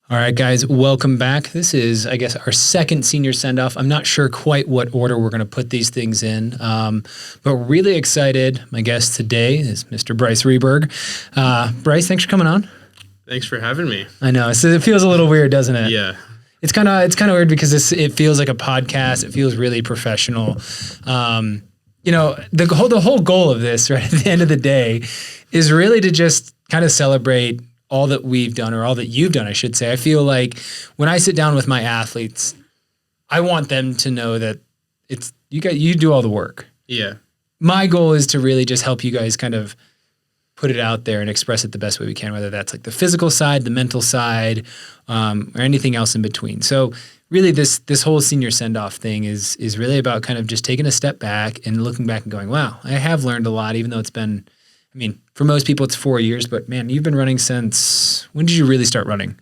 All right, guys, welcome back. This is, I guess, our second senior send-off. I'm not sure quite what order we're going to put these things in, but really excited. My guest today is Mr. Bryce Reeburgh. Bryce, thanks for coming on. Thanks for having me. I know. It feels a little weird, doesn't it? Yeah. It's kind of weird because it feels like a podcast. It feels really professional. The whole goal of this, right, at the end of the day, is really to just kind of celebrate all that we've done, or all that you've done, I should say. I feel like when I sit down with my athletes, I want them to know that it's you do all the work. Yeah. My goal is to really just help you guys kind of put it out there and express it the best way we can, whether that's like the physical side, the mental side, or anything else in between. So really this whole senior send-off thing is really about kind of just taking a step back and looking back and going, wow, I have learned a lot, even though it's been, for most people it's 4 years, but man, you've been running since, when did you really start running?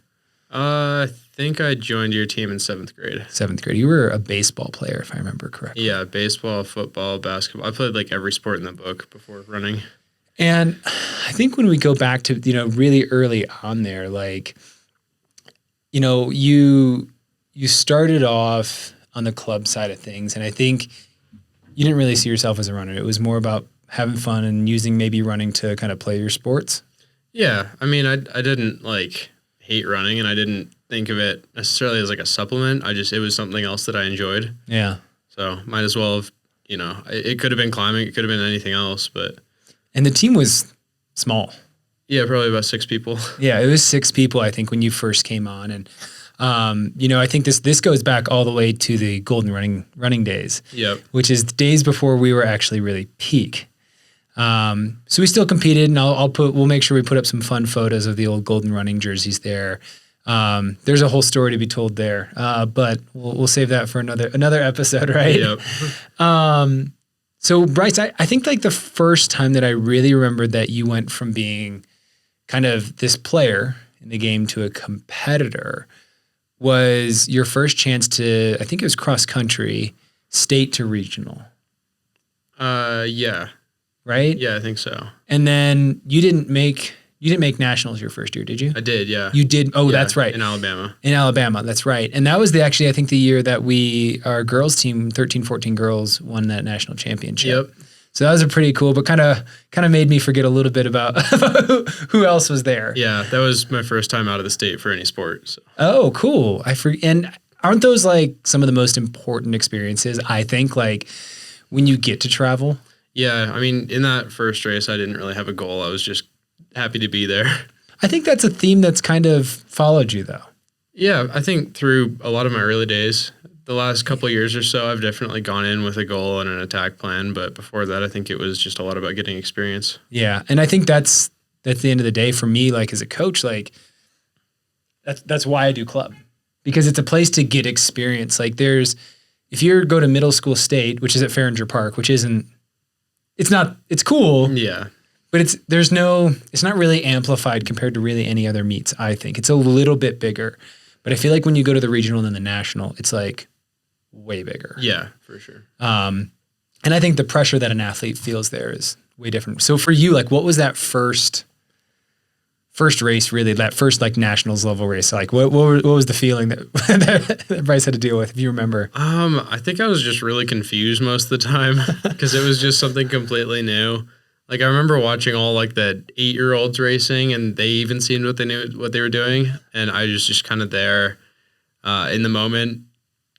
I think I joined your team in 7th grade. 7th grade. You were a baseball player, if I remember correctly. Yeah, baseball, football, basketball. I played like every sport in the book before running. And I think when we go back to, really early on there, you started off on the club side of things, and I think you didn't really see yourself as a runner. It was more about having fun and using maybe running to kind of play your sports. Yeah. I didn't hate running, and I didn't think of it necessarily as like a supplement. It was something else that I enjoyed. Yeah. So might as well have, it could have been climbing. It could have been anything else, but. And the team was small. Yeah, probably about 6 people. Yeah, it was 6 people, I think, when you first came on. And, I think this goes back all the way to the golden running days. Yep. Which is the days before we were actually really peak. So we still competed, and we'll make sure we put up some fun photos of the old golden running jerseys there. There's a whole story to be told there, but we'll save that for another episode, right? Yep. So Bryce, I think the first time that I really remembered that you went from being kind of this player in the game to a competitor was your first chance to, I think it was cross country, state to regional. Yeah. Right? Yeah, I think so. And then you didn't make nationals your first year, did you? I did, yeah. You did? Oh, yeah, that's right. In Alabama. In Alabama, that's right. And that was I think the year that our girls team, 13-14 girls, won that national championship. Yep. So that was a pretty cool, but kind of made me forget a little bit about who else was there. Yeah, that was my first time out of the state for any sport. So. Oh, cool. And aren't those some of the most important experiences, I think, when you get to travel? Yeah, in that first race, I didn't really have a goal. I was just happy to be there. I think that's a theme that's kind of followed you, though. Yeah, I think through a lot of my early days, the last couple of years or so, I've definitely gone in with a goal and an attack plan. But before that, I think it was just a lot about getting experience. Yeah, and I think that's the end of the day for me. As a coach, that's why I do club, because it's a place to get experience. If you go to middle school state, which is at Farringer Park, which isn't. It's cool. Yeah. But it's not really amplified compared to really any other meets, I think. It's a little bit bigger. But I feel like when you go to the regional and then the national, it's way bigger. Yeah, for sure. And I think the pressure that an athlete feels there is way different. So for you, what was that first race really, that first nationals level race? What was the feeling that Bryce had to deal with, if you remember? I think I was just really confused most of the time because it was just something completely new. I remember watching all the 8-year-olds racing, and they even seemed what they were doing, and I was just kind of there in the moment,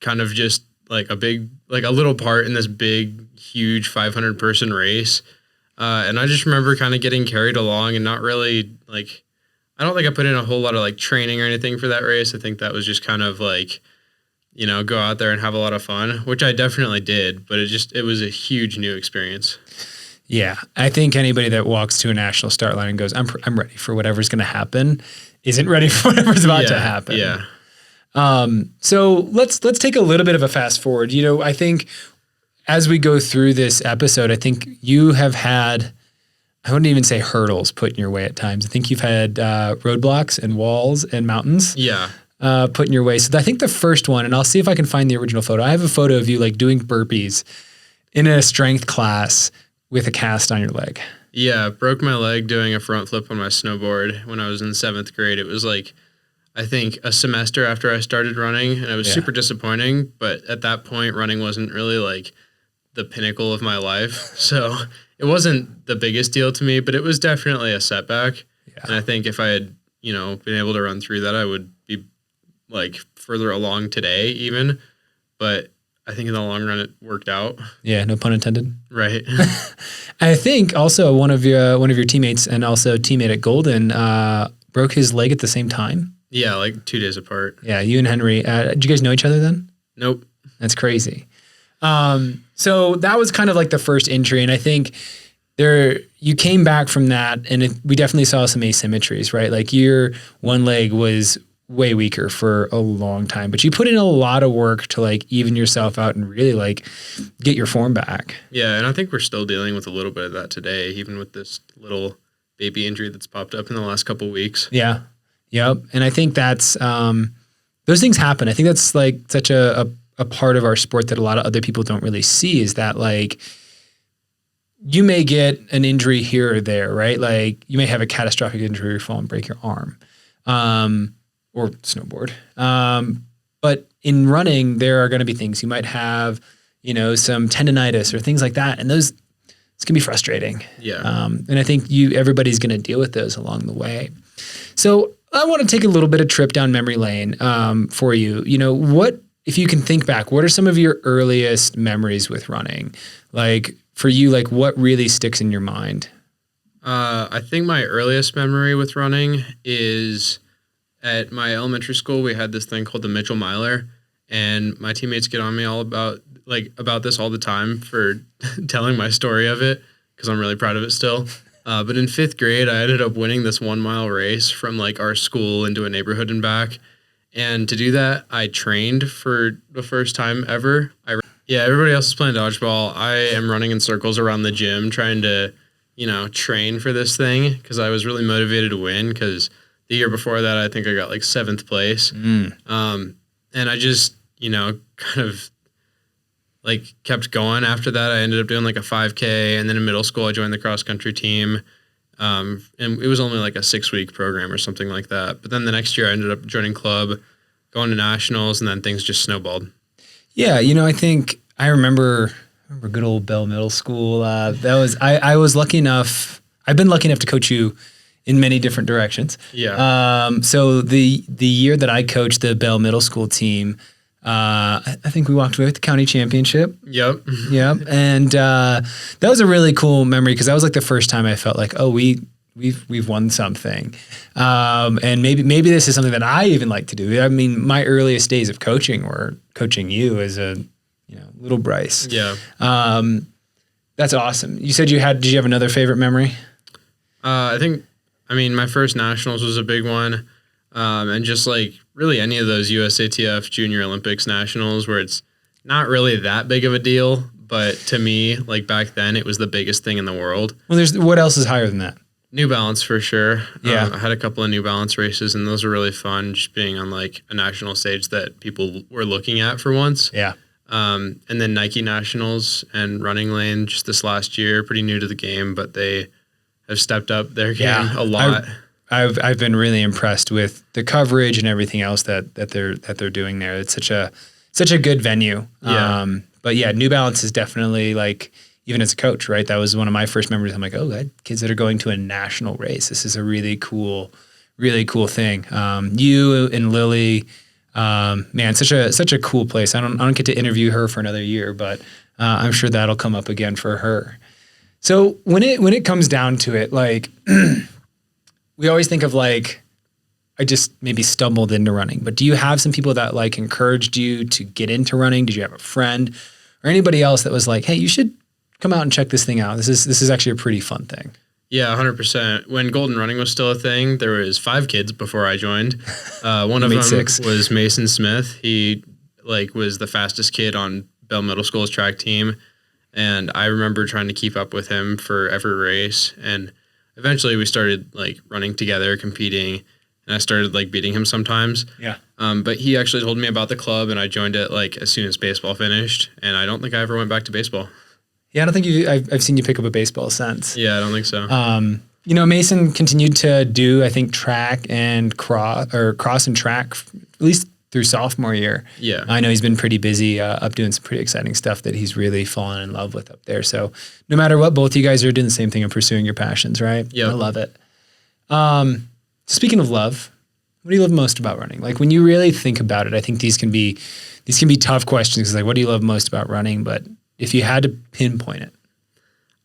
kind of just a little part in this big, huge 500-person race, and I just remember kind of getting carried along and not really I don't think I put in a whole lot of training or anything for that race. I think that was just kind of go out there and have a lot of fun, which I definitely did, but it was a huge new experience. Yeah, I think anybody that walks to a national start line and goes, I'm ready for whatever's going to happen, isn't ready for whatever's about to happen. Yeah. So let's take a little bit of a fast forward. I think as we go through this episode, I think you have had, I wouldn't even say hurdles put in your way at times. I think you've had roadblocks and walls and mountains. Yeah. Put in your way. So I think the first one, and I'll see if I can find the original photo. I have a photo of you doing burpees in a strength class with a cast on your leg. Yeah, broke my leg doing a front flip on my snowboard when I was in 7th grade. It was I think, a semester after I started running, and it was super disappointing. But at that point, running wasn't really like the pinnacle of my life. So it wasn't the biggest deal to me, but it was definitely a setback. Yeah. And I think if I had, been able to run through that, I would be like further along today even. But I think in the long run, it worked out. Yeah, no pun intended. Right. I think also one of your teammates and also teammate at Golden broke his leg at the same time. Yeah, like 2 days apart. Yeah, you and Henry. Did you guys know each other then? Nope. That's crazy. So that was kind of like the first entry, and I think you came back from that, and we definitely saw some asymmetries, right? Like your one leg was way weaker for a long time, but you put in a lot of work to like even yourself out and really like get your form back. Yeah, and I think we're still dealing with a little bit of that today, even with this little baby injury that's popped up in the last couple of weeks. Yeah. Yep. And I think that's those things happen. I think that's like such a part of our sport that a lot of other people don't really see, is that like you may get an injury here or there, right? Like you may have a catastrophic injury or fall and break your arm. Or snowboard. But in running, there are going to be things you might have, some tendonitis or things like that. And it's going to be frustrating. Yeah. And I think everybody's going to deal with those along the way. So I want to take a little bit of trip down memory lane for you. What, if you can think back, what are some of your earliest memories with running? Like for you, like what really sticks in your mind? I think my earliest memory with running is at my elementary school. We had this thing called the Mitchell Miler, and my teammates get on me all about this all the time for telling my story of it, because I'm really proud of it still. But in 5th grade, I ended up winning this 1 mile race from like our school into a neighborhood and back. And to do that, I trained for the first time ever. Everybody else is playing dodgeball. I am running in circles around the gym trying to, train for this thing, because I was really motivated to win, because the year before that, I think I got like 7th place. And I just, kind of like kept going after that. I ended up doing like a 5K, and then in middle school, I joined the cross country team. And it was only like a 6-week program or something like that. But then the next year I ended up joining club, going to nationals, and then things just snowballed. Yeah. I think I remember good old Bell Middle School. I was lucky enough. I've been lucky enough to coach you in many different directions. Yeah. So the year that I coached the Bell Middle School team, I think we walked away with the county championship. Yep. Yep. And that was a really cool memory, because that was like the first time I felt like, oh, we've won something. And maybe this is something that I even like to do. I mean, my earliest days of coaching were coaching you as a little Bryce. Yeah. That's awesome. You said did you have another favorite memory? My first nationals was a big one. And just like really any of those USATF Junior Olympics nationals where it's not really that big of a deal, but to me, like back then, it was the biggest thing in the world. Well, what else is higher than that? New Balance for sure. Yeah. I had a couple of New Balance races, and those were really fun, just being on like a national stage that people were looking at for once. Yeah. And then Nike Nationals and Running Lane just this last year, pretty new to the game, but they have stepped up their game a lot. I've been really impressed with the coverage and everything else that they're doing there. It's such a good venue. Yeah. But yeah, New Balance is definitely like, even as a coach, right? That was one of my first memories. I'm like, oh, God, kids that are going to a national race. This is a really cool thing. You and Lily, man, such a cool place. I don't get to interview her for another year, but I'm sure that'll come up again for her. So when it comes down to it, like we always think of like, I just maybe stumbled into running, but do you have some people that like encouraged you to get into running? Did you have a friend or anybody else that was like, hey, you should come out and check this thing out. This is actually a pretty fun thing. Yeah, 100%. When Golden Running was still a thing, there was 5 kids before I joined. One of them 6. was Mason Smith. He was the fastest kid on Bell Middle School's track team. And I remember trying to keep up with him for every race. And eventually we started like running together, competing, and I started like beating him sometimes. Yeah. But he actually told me about the club, and I joined it like as soon as baseball finished. And I don't think I ever went back to baseball. Yeah, I don't think I've seen you pick up a baseball since. Yeah, I don't think so. Mason continued to do, I think, track and cross and track, at least through sophomore year. Yeah. I know he's been pretty busy up doing some pretty exciting stuff that he's really fallen in love with up there. So no matter what, both you guys are doing the same thing and pursuing your passions, right? Yeah. I love it. Speaking of love, what do you love most about running? Like when you really think about it, I think these can be tough questions. Like, what do you love most about running? But if you had to pinpoint it.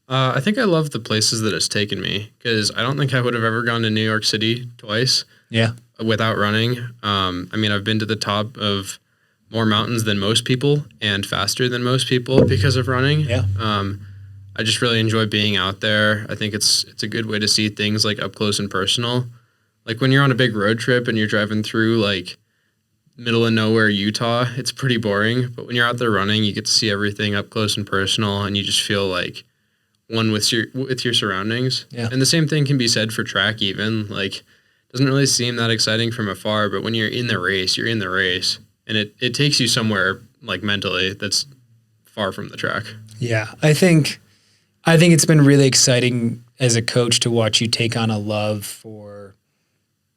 I think I love the places that it's taken me, because I don't think I would have ever gone to New York City twice. Yeah. Without running. I've been to the top of more mountains than most people and faster than most people because of running. Yeah. I just really enjoy being out there. I think it's a good way to see things like up close and personal. Like when you're on a big road trip and you're driving through like middle of nowhere Utah, it's pretty boring. But when you're out there running, you get to see everything up close and personal, and you just feel like one with your surroundings. Yeah. And the same thing can be said for track even. Like, doesn't really seem that exciting from afar, but when you're in the race, you're in the race, and it takes you somewhere like mentally that's far from the track. Yeah. I think it's been really exciting as a coach to watch you take on a love for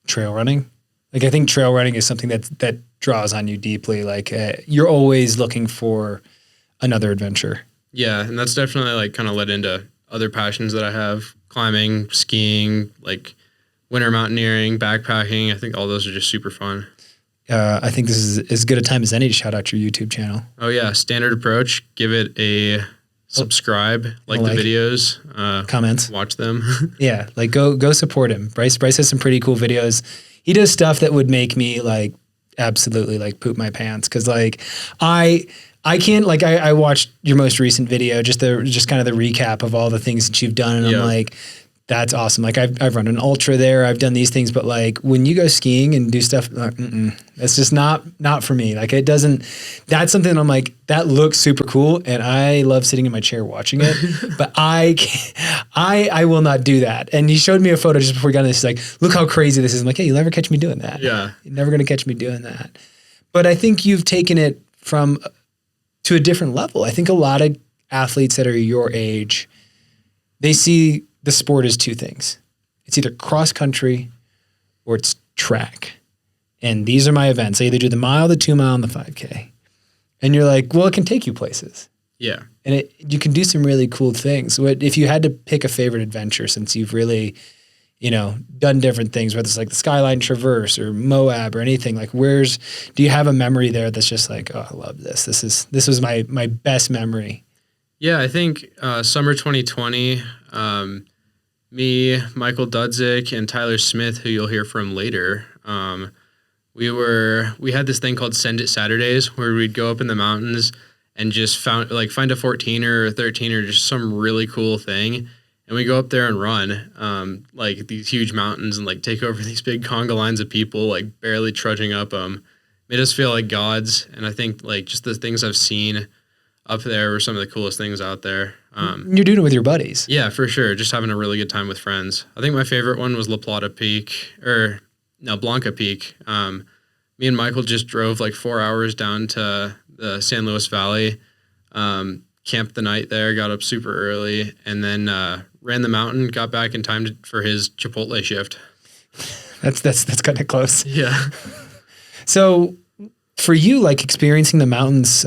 trail running. Like I think trail running is something that draws on you deeply. Like you're always looking for another adventure. Yeah, and that's definitely like kind of led into other passions that I have: climbing, skiing, like winter mountaineering, backpacking. I think all those are just super fun. I think this is as good a time as any to shout out your YouTube channel. Oh yeah, Standard Approach. Give it a subscribe, like the videos, comments, watch them. Yeah, like go support him. Bryce has some pretty cool videos. He does stuff that would make me like absolutely like poop my pants, because like I can't, like I watched your most recent video, just kind of the recap of all the things that you've done, and I'm like, that's awesome. Like I've run an ultra there, I've done these things, but like when you go skiing and do stuff, like, that's just not for me. Like it doesn't. That's something I'm like, that looks super cool, and I love sitting in my chair watching it, but I will not do that. And he showed me a photo just before we got in this. He's like, look how crazy this is. I'm like, hey, you'll never catch me doing that. Yeah, you're never gonna catch me doing that. But I think you've taken it to a different level. I think a lot of athletes that are your age, they see the sport as two things. It's either cross country or it's track. And these are my events. I either do the mile, the 2 mile, and the 5K. And you're like, well, it can take you places. Yeah. And you can do some really cool things. If you had to pick a favorite adventure, since you've really, done different things, whether it's like the Skyline Traverse or Moab or anything, like do you have a memory there that's just like, oh, I love this. This was my best memory. Yeah, I think summer 2020, me, Michael Dudzik, and Tyler Smith, who you'll hear from later, we had this thing called Send It Saturdays, where we'd go up in the mountains and just find a 14er or a 13er, just some really cool thing. And we go up there and run like these huge mountains and like take over these big conga lines of people, like barely trudging up them. Made us feel like gods. And I think like just the things I've seen up there were some of the coolest things out there. You're doing it with your buddies. Yeah, for sure. Just having a really good time with friends. I think my favorite one was Blanca Peak. Me and Michael just drove like 4 hours down to the San Luis Valley, camped the night there, got up super early, and then ran the mountain, got back in time for his Chipotle shift. That's kind of close. Yeah. So for you, like experiencing the mountains,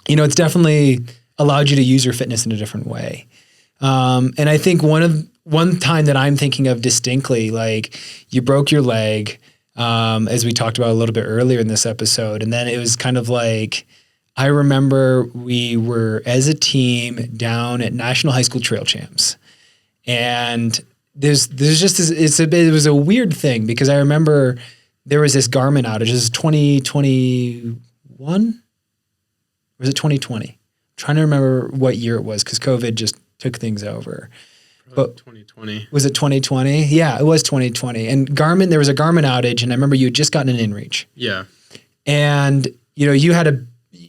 it's definitely allowed you to use your fitness in a different way. And I think one time that I'm thinking of distinctly, like you broke your leg, as we talked about a little bit earlier in this episode. And then it was kind of like, I remember we were as a team down at National High School Trail Champs. And there's just this, it was a weird thing, because I remember there was this Garmin outage. This is 2021? Or was it 2020? I'm trying to remember what year it was, because COVID just took things over. But 2020. Was it 2020? Yeah, it was 2020. And there was a Garmin outage, and I remember you had just gotten an InReach. Yeah. And,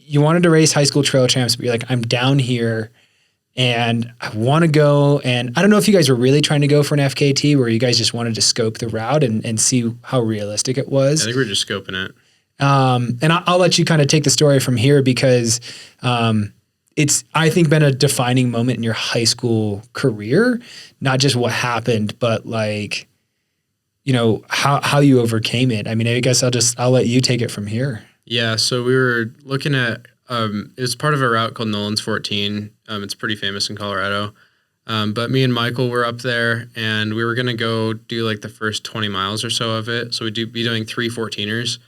you wanted to race high school trail champs, but you're like, I'm down here and I want to go. And I don't know if you guys were really trying to go for an FKT, where you guys just wanted to scope the route and see how realistic it was. I think we're just scoping it. And I'll let you kind of take the story from here, because it's, I think, been a defining moment in your high school career, not just what happened, but like, how you overcame it. I mean, I guess I'll let you take it from here. Yeah. So we were looking at, it was part of a route called Nolan's 14. It's pretty famous in Colorado. But me and Michael were up there, and we were going to go do like the first 20 miles or so of it. So we'd be doing 3 14ers.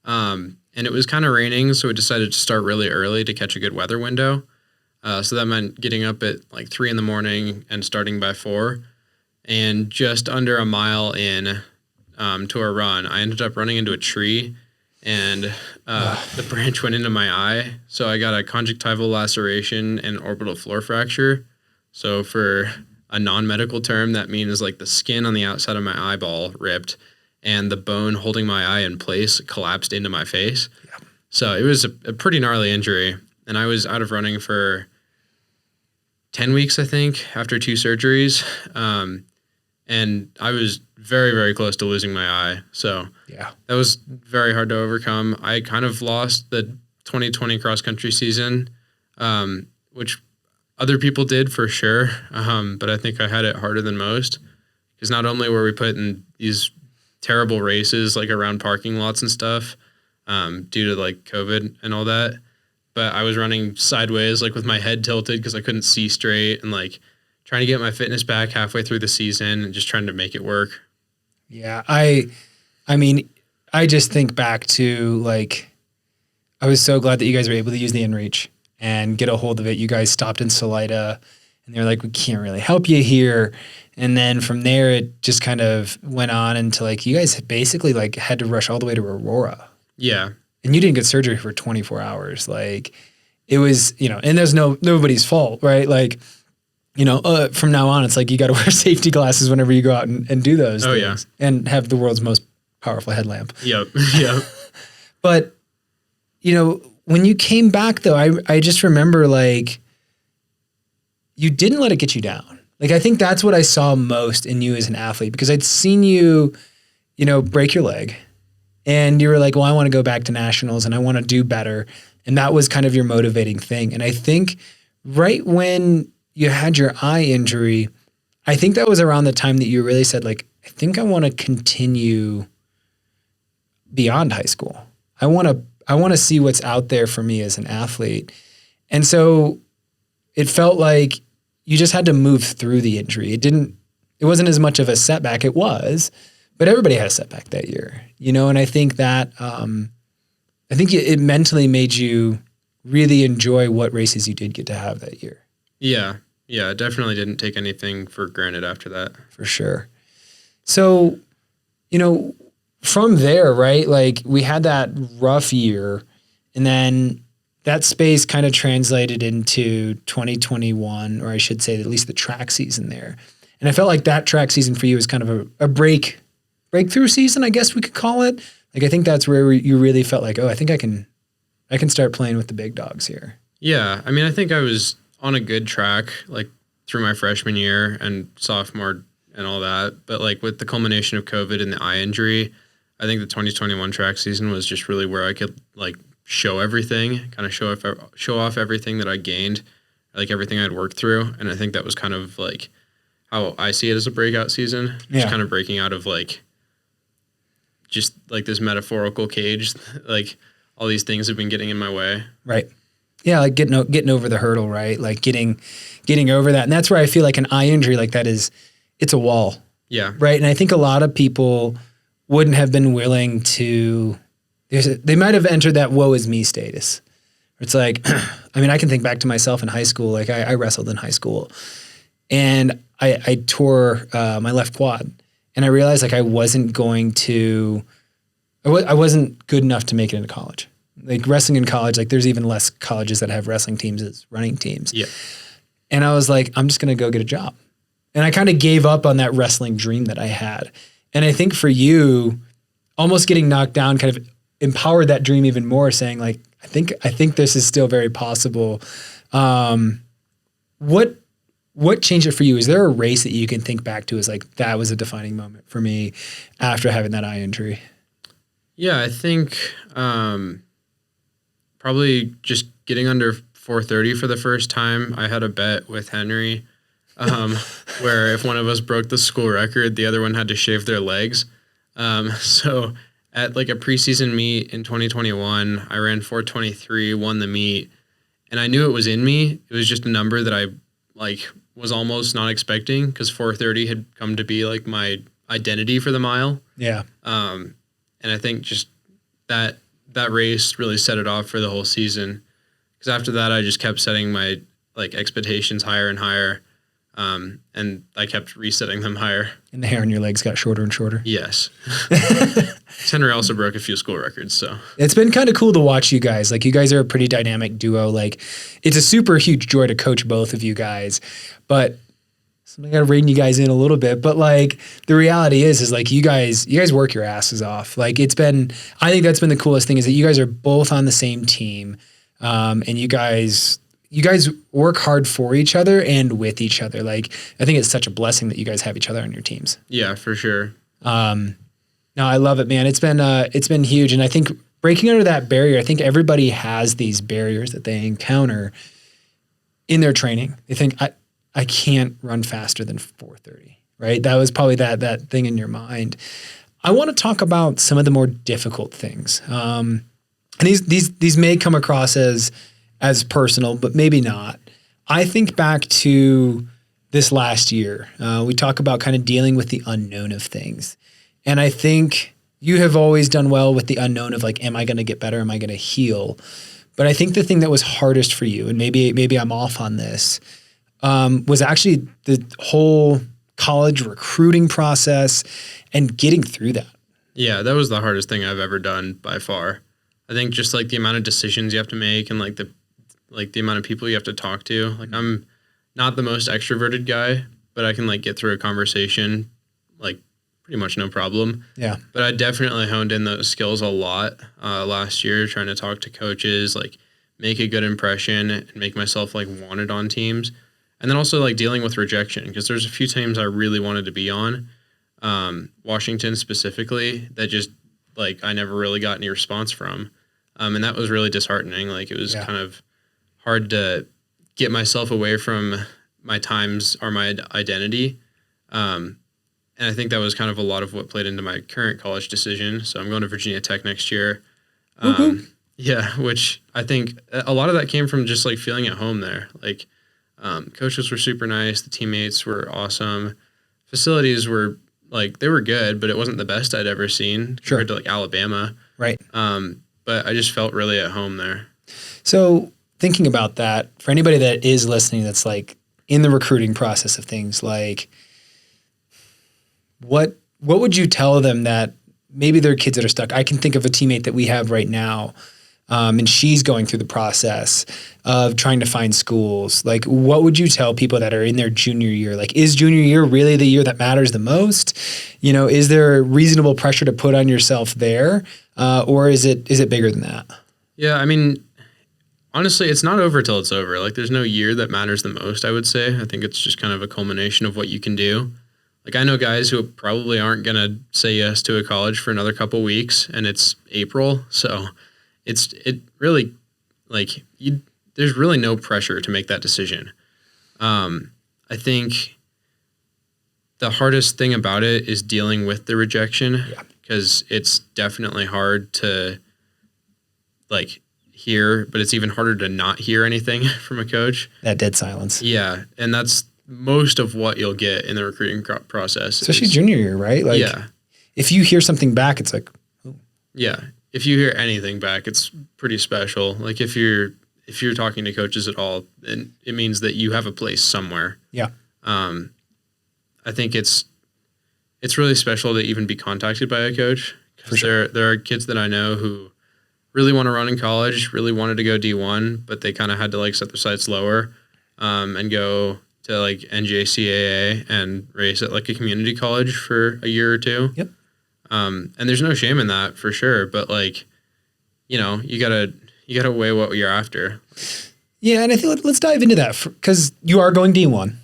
And it was kind of raining, so we decided to start really early to catch a good weather window. So that meant getting up at like 3 a.m. and starting by 4. And just under a mile in to our run, I ended up running into a tree, and the branch went into my eye. So I got a conjunctival laceration and orbital floor fracture. So for a non-medical term, that means like the skin on the outside of my eyeball ripped, and the bone holding my eye in place collapsed into my face. Yeah. So it was a pretty gnarly injury. And I was out of running for 10 weeks, I think, after 2 surgeries. And I was very, very close to losing my eye. So yeah, that was very hard to overcome. I kind of lost the 2020 cross-country season, which other people did for sure. But I think I had it harder than most, because not only were we put in these terrible races like around parking lots and stuff due to like COVID and all that, but I was running sideways, like with my head tilted because I couldn't see straight, and like trying to get my fitness back halfway through the season and just trying to make it work. Yeah. I mean, I just think back to like, I was so glad that you guys were able to use the InReach and get a hold of it. You guys stopped in Salida, and they're like, we can't really help you here. And then from there, it just kind of went on into like, you guys basically like had to rush all the way to Aurora. Yeah. And you didn't get surgery for 24 hours. Like it was, and there's nobody's fault, right? Like, from now on, it's like, you got to wear safety glasses whenever you go out and do those things. Yeah. And have the world's most powerful headlamp. Yep. Yep. But, when you came back though, I just remember like, you didn't let it get you down. Like, I think that's what I saw most in you as an athlete, because I'd seen you, break your leg, and you were like, well, I want to go back to nationals and I want to do better. And that was kind of your motivating thing. And I think right when you had your eye injury, I think that was around the time that you really said, like, I think I want to continue beyond high school. I want to see what's out there for me as an athlete. And so it felt like you just had to move through the injury. It wasn't as much of a setback. It was, but everybody had a setback that year, and I think that, it mentally made you really enjoy what races you did get to have that year. Yeah. Yeah. I definitely didn't take anything for granted after that. For sure. So, from there, right, like we had that rough year, and then that space kind of translated into 2021, or I should say at least the track season there. And I felt like that track season for you was kind of a breakthrough season, I guess we could call it. Like, I think that's where you really felt like, oh, I think I can start playing with the big dogs here. Yeah. I mean, I think I was on a good track, like through my freshman year and sophomore and all that. But like with the culmination of COVID and the eye injury, I think the 2021 track season was just really where I could like show everything, kind of show off everything that I gained, like everything I'd worked through. And I think that was kind of like how I see it as a breakout season, just kind of breaking out of like, just like this metaphorical cage, like all these things have been getting in my way. Right. Yeah. Like getting over the hurdle, right? Like getting over that. And that's where I feel like an eye injury like that it's a wall. Yeah. Right. And I think a lot of people wouldn't have been willing to, they might have entered that woe is me status. It's like, I mean, I can think back to myself in high school. Like I wrestled in high school, and I tore my left quad, and I realized like I wasn't good enough to make it into college. Like wrestling in college, like there's even less colleges that have wrestling teams as running teams. Yeah. And I was like, I'm just going to go get a job. And I kind of gave up on that wrestling dream that I had. And I think for you, almost getting knocked down kind of empowered that dream even more, saying like, I think this is still very possible. What changed it for you? Is there a race that you can think back to as like, that was a defining moment for me after having that eye injury? Yeah, I think probably just getting under 430 for the first time, I had a bet with Henry where if one of us broke the school record, the other one had to shave their legs. So at like a preseason meet in 2021, I ran 423, won the meet, and I knew it was in me. It was just a number that I like was almost not expecting because 430 had come to be like my identity for the mile. Yeah. And I think just that race really set it off for the whole season. Because after that, I just kept setting my like expectations higher and higher. And I kept resetting them higher. And the hair on your legs got shorter and shorter. Yes. Henry also broke a few school records, so. It's been kind of cool to watch you guys. Like, you guys are a pretty dynamic duo. Like, it's a super huge joy to coach both of you guys. But I got to rein you guys in a little bit. But, like, the reality is like, you guys work your asses off. Like, I think that's been the coolest thing is that you guys are both on the same team. And you guys work hard for each other and with each other. Like, I think it's such a blessing that you guys have each other on your teams. Yeah, for sure. No, I love it, man. It's been huge. And I think breaking under that barrier, I think everybody has these barriers that they encounter in their training. They think, I can't run faster than 430, right? That was probably that thing in your mind. I want to talk about some of the more difficult things. And these may come across as personal, but maybe not. I think back to this last year. We talk about kind of dealing with the unknown of things. And I think you have always done well with the unknown of like, am I going to get better? Am I going to heal? But I think the thing that was hardest for you, and maybe I'm off on this, was actually the whole college recruiting process and getting through that. Yeah, that was the hardest thing I've ever done by far. I think just like the amount of decisions you have to make and like the amount of people you have to talk to. Like, I'm not the most extroverted guy, but I can like get through a conversation like pretty much no problem. Yeah. But I definitely honed in those skills a lot last year, trying to talk to coaches, like make a good impression and make myself like wanted on teams. And then also like dealing with rejection, because there's a few teams I really wanted to be on, Washington specifically, that just like I never really got any response from. And that was really disheartening. Like, it was kind of hard to get myself away from my times or my identity. And I think that was kind of a lot of what played into my current college decision. So I'm going to Virginia Tech next year. Yeah, which I think a lot of that came from just like feeling at home there. Like, coaches were super nice. The teammates were awesome. Facilities were like, they were good, but it wasn't the best I'd ever seen compared to like Alabama. Right. But I just felt really at home there. So thinking about that, for anybody that is listening that's like in the recruiting process of things, like what would you tell them that maybe they're kids that are stuck? I can think of a teammate that we have right now, and she's going through the process of trying to find schools. Like, what would you tell people that are in their junior year? Like, is junior year really the year that matters the most? You know, is there reasonable pressure to put on yourself there? Or is it bigger than that? Yeah, I mean, honestly, it's not over till it's over. Like, there's no year that matters the most, I would say. I think it's just kind of a culmination of what you can do. Like, I know guys who probably aren't going to say yes to a college for another couple weeks, and it's April. So it really, like, there's really no pressure to make that decision. I think the hardest thing about it is dealing with the rejection, because it's definitely hard to, like, hear, but it's even harder to not hear anything from a coach. That dead silence. Yeah, and that's most of what you'll get in the recruiting process. Especially junior year, right? Like, if you hear something back, it's like, oh. Yeah. If you hear anything back, it's pretty special. Like, if you're talking to coaches at all, then it means that you have a place somewhere. Yeah. I think it's really special to even be contacted by a coach. For sure. There are kids that I know who really want to run in college, really wanted to go D1, but they kind of had to like set their sights lower and go to like NJCAA and race at like a community college for a year or two. Yep. And there's no shame in that for sure, but like, you know, you gotta weigh what you're after. Yeah, and I think let's dive into that because you are going D1.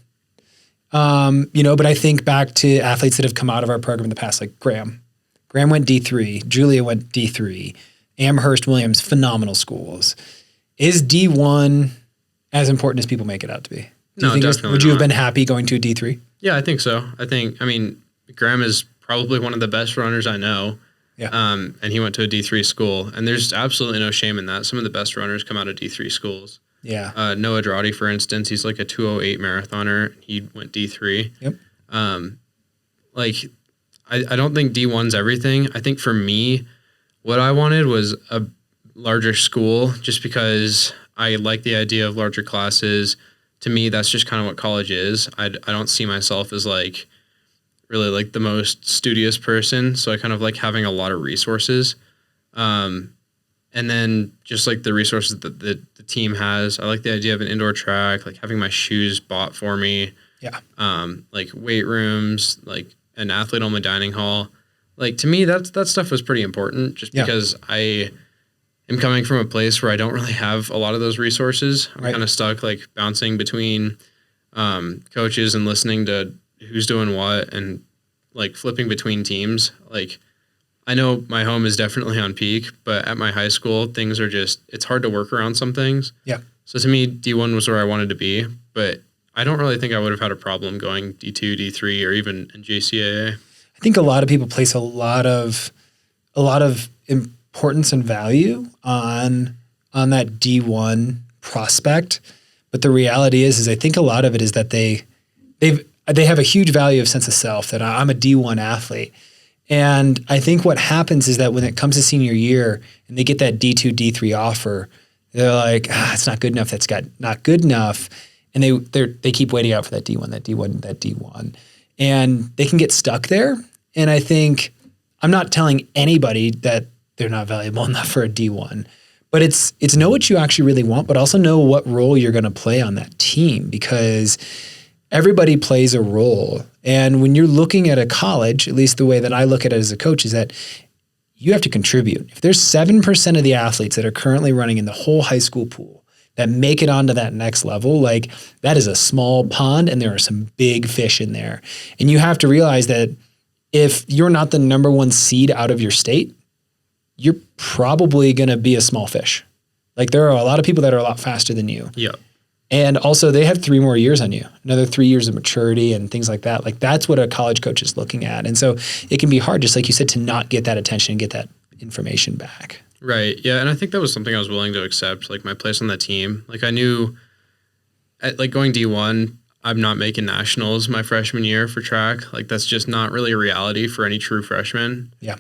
You know, but I think back to athletes that have come out of our program in the past, like Graham. Graham went D3. Julia went D3. Amherst, Williams, phenomenal schools. Is D1 as important as people make it out to be? Do No, you think definitely would you have not. been happy going to a D3? Yeah, I think so. I mean, Graham is probably one of the best runners I know. Yeah. And he went to a D3 school, and there's absolutely no shame in that. Some of the best runners come out of D3 schools. Yeah. Noah Drawdy, for instance, he's like a 2:08 marathoner. He went D3. Yep. Like, I don't think D1's everything. I think for me, what I wanted was a larger school just because I like the idea of larger classes. To me, that's just kind of what college is. I don't see myself as like really like the most studious person. So I kind of like having a lot of resources. And then just like the resources that the team has. I like the idea of an indoor track, like having my shoes bought for me. Yeah. Like weight rooms, like an athlete only dining hall. Like to me, that stuff was pretty important just because I am coming from a place where I don't really have a lot of those resources. I'm kind of stuck like bouncing between coaches and listening to who's doing what and like flipping between teams. Like I know my home is definitely on peak, but at my high school, things are just, it's hard to work around some things. Yeah. So to me, D1 was where I wanted to be, but I don't really think I would have had a problem going D2, D3, or even in JCAA. I think a lot of people place a lot of importance and value on that D1 prospect, but the reality is I think a lot of it is that they have a huge value of sense of self, that I'm a D1 athlete. And I think what happens is that when it comes to senior year and they get that D2, D3 offer, they're like, it's not good enough. That's not good enough. And they keep waiting out for that D1. And they can get stuck there. And I think I'm not telling anybody that they're not valuable enough for a D1, but it's know what you actually really want, but also know what role you're going to play on that team, because everybody plays a role. And when you're looking at a college, at least the way that I look at it as a coach, is that you have to contribute. If there's 7% of the athletes that are currently running in the whole high school pool that make it onto that next level, like that is a small pond and there are some big fish in there. And you have to realize that if you're not the number one seed out of your state, you're probably going to be a small fish. Like there are a lot of people that are a lot faster than you. Yeah. And also they have 3 more years on you, another 3 years of maturity and things like that. Like that's what a college coach is looking at. And so it can be hard, just like you said, to not get that attention and get that information back. Right. Yeah. And I think that was something I was willing to accept, like my place on the team. Like I knew like going D1, I'm not making nationals my freshman year for track. Like that's just not really a reality for any true freshman. Yeah.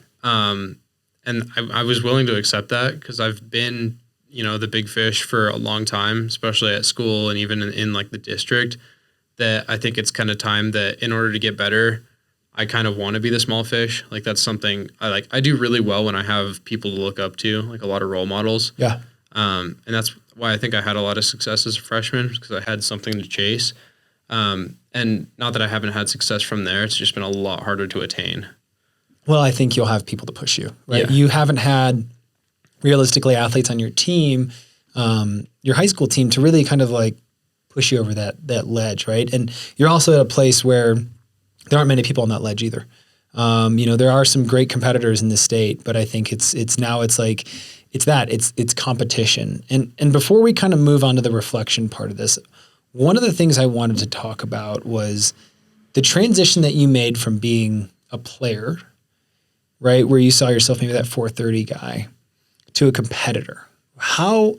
And I was willing to accept that because I've been, the big fish for a long time, especially at school and even in like the district, that I think it's kind of time that in order to get better, I kind of want to be the small fish. Like that's something I like. I do really well when I have people to look up to, like a lot of role models. Yeah. And that's why I think I had a lot of success as a freshman, because I had something to chase. And not that I haven't had success from there. It's just been a lot harder to attain. Well, I think you'll have people to push you, right? Yeah. You haven't had realistically athletes on your team, your high school team, to really kind of like push you over that ledge, right? And you're also at a place where there aren't many people on that ledge either. There are some great competitors in the state, but I think it's competition. And before we kind of move on to the reflection part of this, one of the things I wanted to talk about was the transition that you made from being a player, right, where you saw yourself maybe that 4:30 guy, to a competitor. How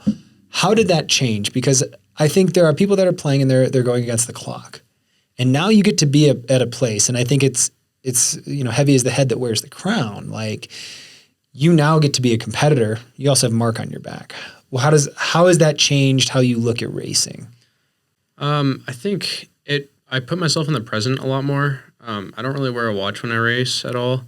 did that change? Because I think there are people that are playing and they're going against the clock. And now you get to be at a place, and I think it's heavy is the head that wears the crown. Like you now get to be a competitor. You also have Mark on your back. Well, how has that changed how you look at racing? I think I put myself in the present a lot more. I don't really wear a watch when I race at all.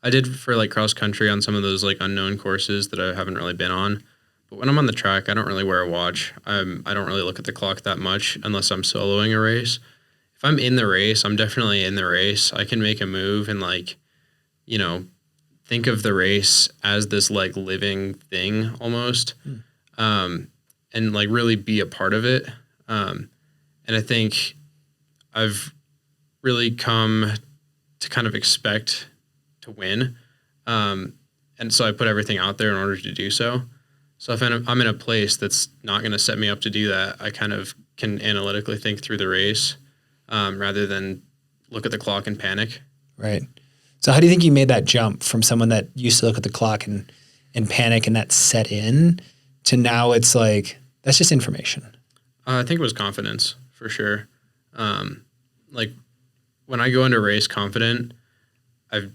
I did for like cross country on some of those like unknown courses that I haven't really been on. But when I'm on the track, I don't really wear a watch. I don't really look at the clock that much unless I'm soloing a race. If I'm in the race, I'm definitely in the race. I can make a move and like, think of the race as this like living thing almost. And like really be a part of it. And I think I've really come to kind of expect to win. And so I put everything out there in order to do so. So if I'm in a place that's not going to set me up to do that, I kind of can analytically think through the race rather than look at the clock and panic. Right. So how do you think you made that jump from someone that used to look at the clock and panic and that set in to now it's like, that's just information? I think it was confidence for sure. Like when I go into a race confident, I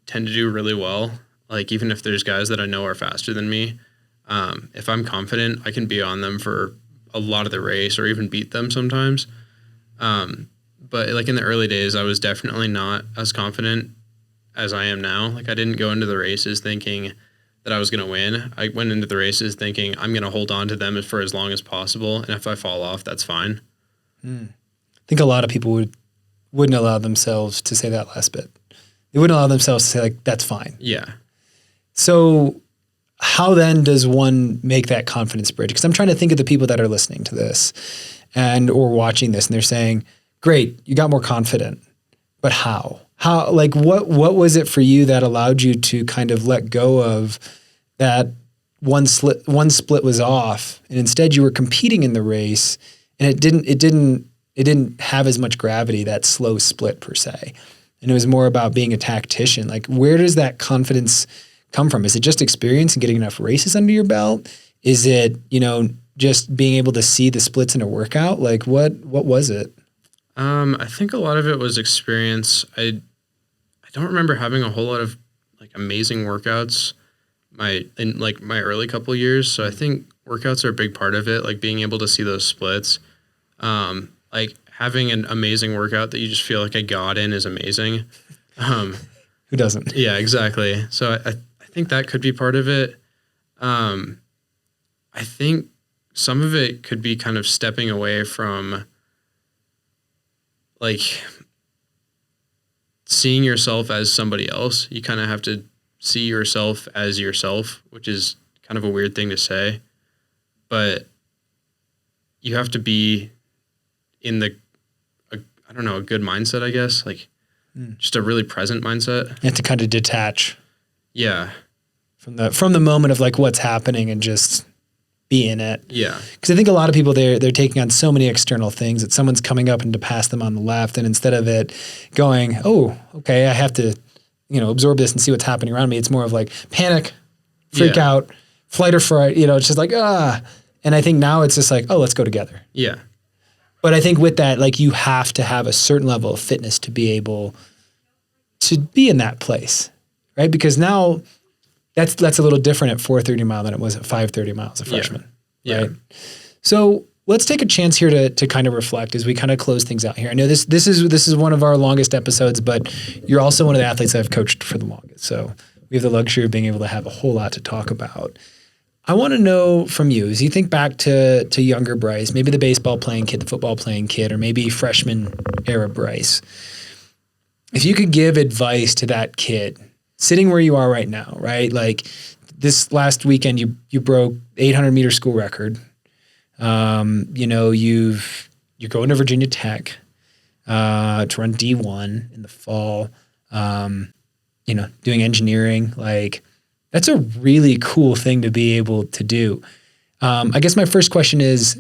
tend to do really well. Like even if there's guys that I know are faster than me, if I'm confident, I can be on them for a lot of the race or even beat them sometimes. But like in the early days, I was definitely not as confident as I am now. Like I didn't go into the races thinking that I was going to win. I went into the races thinking I'm going to hold on to them for as long as possible. And if I fall off, that's fine. I think a lot of people wouldn't allow themselves to say that last bit. They wouldn't allow themselves to say like, that's fine. Yeah. So how then does one make that confidence bridge? Because I'm trying to think of the people that are listening to this and or watching this and they're saying, great, you got more confident, but how? How, like, what was it for you that allowed you to kind of let go of that one split was off, and instead you were competing in the race, and it didn't have as much gravity, that slow split per se, and it was more about being a tactician. Like, where does that confidence come from? Is it just experience and getting enough races under your belt? Is it, just being able to see the splits in a workout? Like, what was it? I think a lot of it was experience. I don't remember having a whole lot of like amazing workouts in my early couple years. So I think workouts are a big part of it. Like being able to see those splits, like having an amazing workout that you just feel like I got in is amazing. Who doesn't? Yeah, exactly. So I think that could be part of it. I think some of it could be kind of stepping away from like seeing yourself as somebody else. You kind of have to see yourself as yourself, which is kind of a weird thing to say, but you have to be in a good mindset, I guess, like just a really present mindset. You have to kind of detach. Yeah. From the moment of like what's happening and just be in it. Yeah. Because I think a lot of people, they're taking on so many external things that someone's coming up and to pass them on the left. And instead of it going, oh, okay, I have to, absorb this and see what's happening around me. It's more of like panic, freak out, flight or fright, it's just like, And I think now it's just like, oh, let's go together. Yeah. But I think with that, like you have to have a certain level of fitness to be able to be in that place, right? Because now that's a little different at 4:30 mile than it was at 5:30 miles a freshman. Yeah. Right. So let's take a chance here to kind of reflect as we kind of close things out here. I know this is one of our longest episodes, but you're also one of the athletes I've coached for the longest. So we have the luxury of being able to have a whole lot to talk about. I want to know from you, as you think back to younger Bryce, maybe the baseball playing kid, the football playing kid, or maybe freshman era Bryce, if you could give advice to that kid sitting where you are right now, right? Like this last weekend, you broke 800 meter school record. You're going to Virginia Tech to run D1 in the fall. Doing engineering. Like that's a really cool thing to be able to do. I guess my first question is,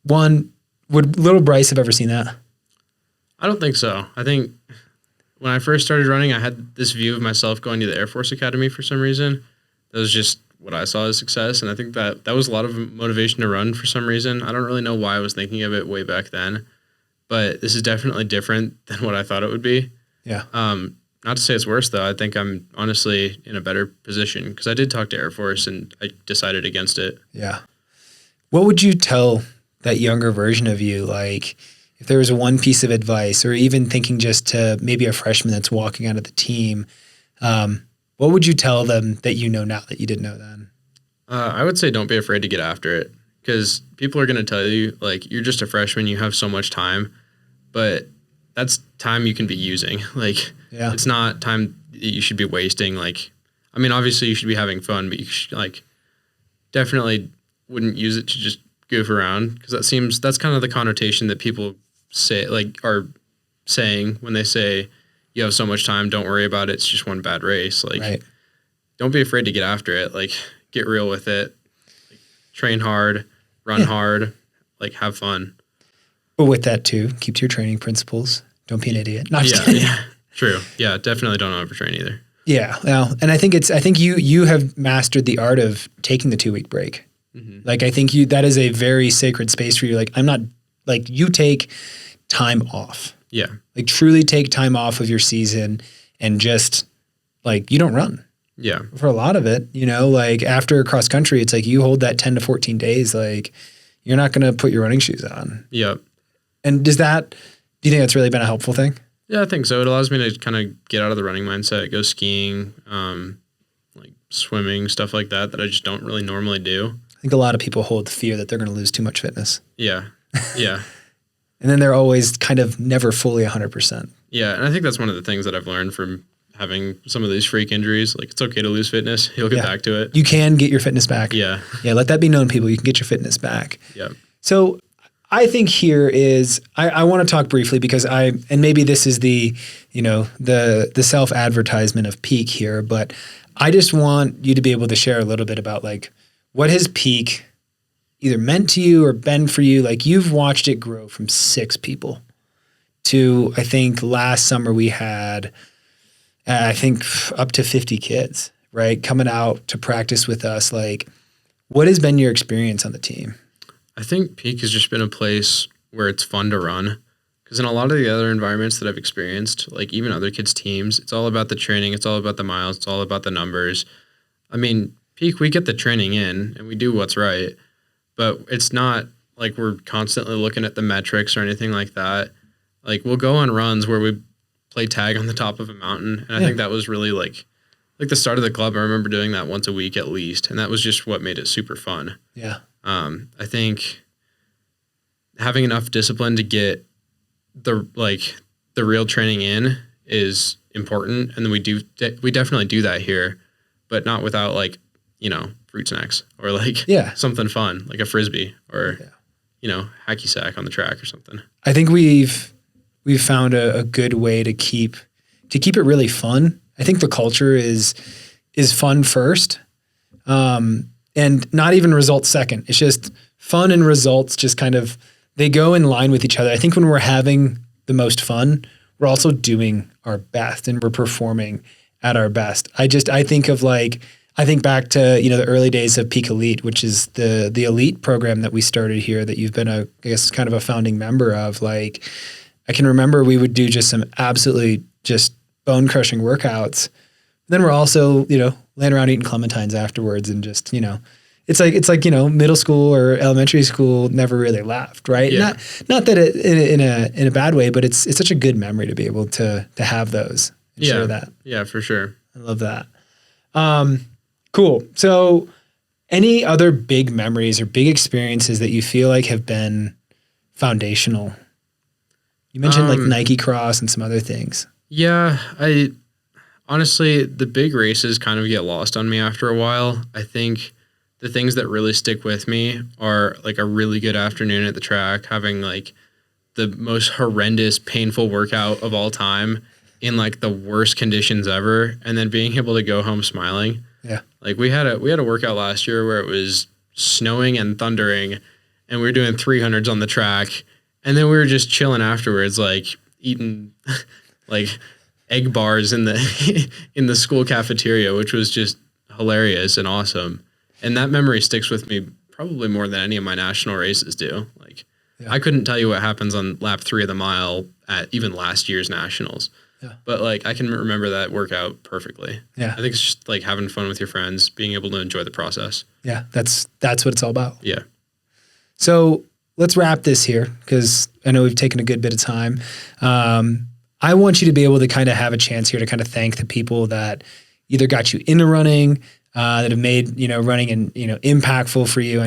one, would little Bryce have ever seen that? I don't think so. I think when I first started running, I had this view of myself going to the Air Force Academy for some reason. That was just what I saw as success. And I think that was a lot of motivation to run for some reason. I don't really know why I was thinking of it way back then, but this is definitely different than what I thought it would be. Yeah. Not to say it's worse though. I think I'm honestly in a better position because I did talk to Air Force and I decided against it. Yeah. What would you tell that younger version of you? Like if there was one piece of advice or even thinking just to maybe a freshman that's walking out of the team, what would you tell them that you know now that you didn't know then? I would say don't be afraid to get after it because people are going to tell you, like, you're just a freshman, you have so much time, but that's time you can be using. Like, It's not time that you should be wasting. Like, I mean, obviously you should be having fun, but you should, like, definitely wouldn't use it to just goof around because that's kind of the connotation that people say, like, are saying when they say, you have so much time, don't worry about it. It's just one bad race. Like, Don't be afraid to get after it. Like, get real with it. train hard, run hard, like have fun. But with that too, keep to your training principles. Don't be an idiot. No, I'm just Yeah, kidding. yeah, true. Yeah, definitely don't overtrain either. Yeah. Well, and I think you have mastered the art of taking the 2-week break. Mm-hmm. Like, I think that is a very sacred space for you. Like, I'm not like, you take time off. Yeah. Like, truly take time off of your season and just like, you don't run. Yeah. For a lot of it, like after cross country, it's like you hold that 10 to 14 days, like you're not going to put your running shoes on. Yep. And do you think that's really been a helpful thing? Yeah, I think so. It allows me to kind of get out of the running mindset, go skiing, like swimming, stuff like that I just don't really normally do. I think a lot of people hold the fear that they're going to lose too much fitness. Yeah. Yeah. And then they're always kind of never fully 100%. Yeah. And I think that's one of the things that I've learned from having some of these freak injuries. Like, it's okay to lose fitness. You'll get back to it. You can get your fitness back. Yeah. Yeah. Let that be known, people. You can get your fitness back. Yeah. So I think here is, I want to talk briefly because and maybe this is the self-advertisement of Peak here, but I just want you to be able to share a little bit about like, what has Peak either meant to you or been for you? Like, you've watched it grow from 6 people to, I think last summer we had, I think up to 50 kids, right? Coming out to practice with us. Like, what has been your experience on the team? I think Peak has just been a place where it's fun to run. Because in a lot of the other environments that I've experienced, like even other kids' teams, it's all about the training. It's all about the miles. It's all about the numbers. I mean, Peak, we get the training in and we do what's right. But it's not like we're constantly looking at the metrics or anything like that. Like, we'll go on runs where we play tag on the top of a mountain. And I think that was really like the start of the club. I remember doing that once a week at least. And that was just what made it super fun. Yeah. I think having enough discipline to get the real training in is important. And then we definitely do that here, but not without like, fruit snacks or like something fun, like a Frisbee or, hacky sack on the track or something. I think we've found a good way to keep it really fun. I think the culture is fun first, and not even results second. It's just fun and results just kind of, they go in line with each other. I think when we're having the most fun, we're also doing our best and we're performing at our best. I think back to, the early days of Peak Elite, which is the elite program that we started here that you've been I guess kind of a founding member of. Like, I can remember we would do just some absolutely just bone crushing workouts. Then we're also, laying around eating clementines afterwards and just, it's like, middle school or elementary school never really left, right? Yeah. Not that it, in a bad way, but it's such a good memory to be able to have those and share that. Yeah, for sure. I love that. Cool. So any other big memories or big experiences that you feel like have been foundational? You mentioned like Nike Cross and some other things. Yeah, honestly, the big races kind of get lost on me after a while. I think the things that really stick with me are like a really good afternoon at the track, having like the most horrendous, painful workout of all time in like the worst conditions ever, and then being able to go home smiling. Yeah. Like we had a workout last year where it was snowing and thundering and we were doing 300s on the track, and then we were just chilling afterwards, like eating like egg bars in the school cafeteria, which was just hilarious and awesome. And that memory sticks with me probably more than any of my national races do. Like, I couldn't tell you what happens on lap 3 of the mile at even last year's nationals. Yeah. But like, I can remember that workout perfectly. Yeah. I think it's just like having fun with your friends, being able to enjoy the process. Yeah. That's what it's all about. Yeah. So let's wrap this here, because I know we've taken a good bit of time. I want you to be able to kind of have a chance here to kind of thank the people that either got you into running, that have made, running and, impactful for you.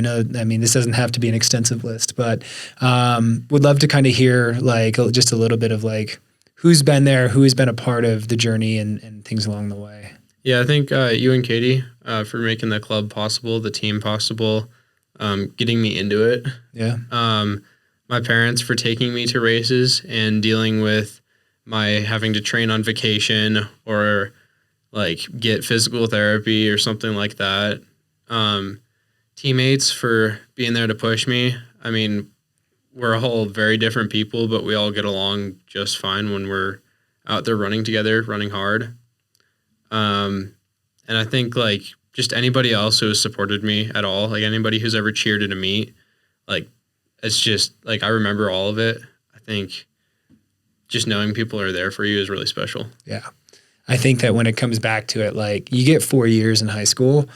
This doesn't have to be an extensive list, but would love to kind of hear like just a little bit of like who's been there, who's been a part of the journey and things along the way. Yeah, I think you and Katie for making the club possible, the team possible, getting me into it. Yeah. My parents for taking me to races and dealing with my having to train on vacation or like get physical therapy or something like that. teammates for being there to push me. I mean, we're all very different people, but we all get along just fine when we're out there running together, running hard. And I think like just anybody else who has supported me at all, like anybody who's ever cheered at a meet, like it's just like I remember all of it. I think just knowing people are there for you is really special. Yeah. I think that when it comes back to it, like you get 4 years in high school.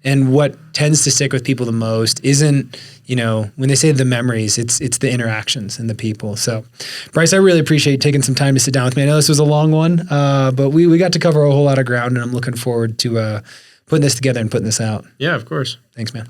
And what tends to stick with people the most isn't, when they say the memories, it's the interactions and the people. So, Bryce, I really appreciate you taking some time to sit down with me. I know this was a long one, but we got to cover a whole lot of ground, and I'm looking forward to putting this together and putting this out. Yeah, of course. Thanks, man.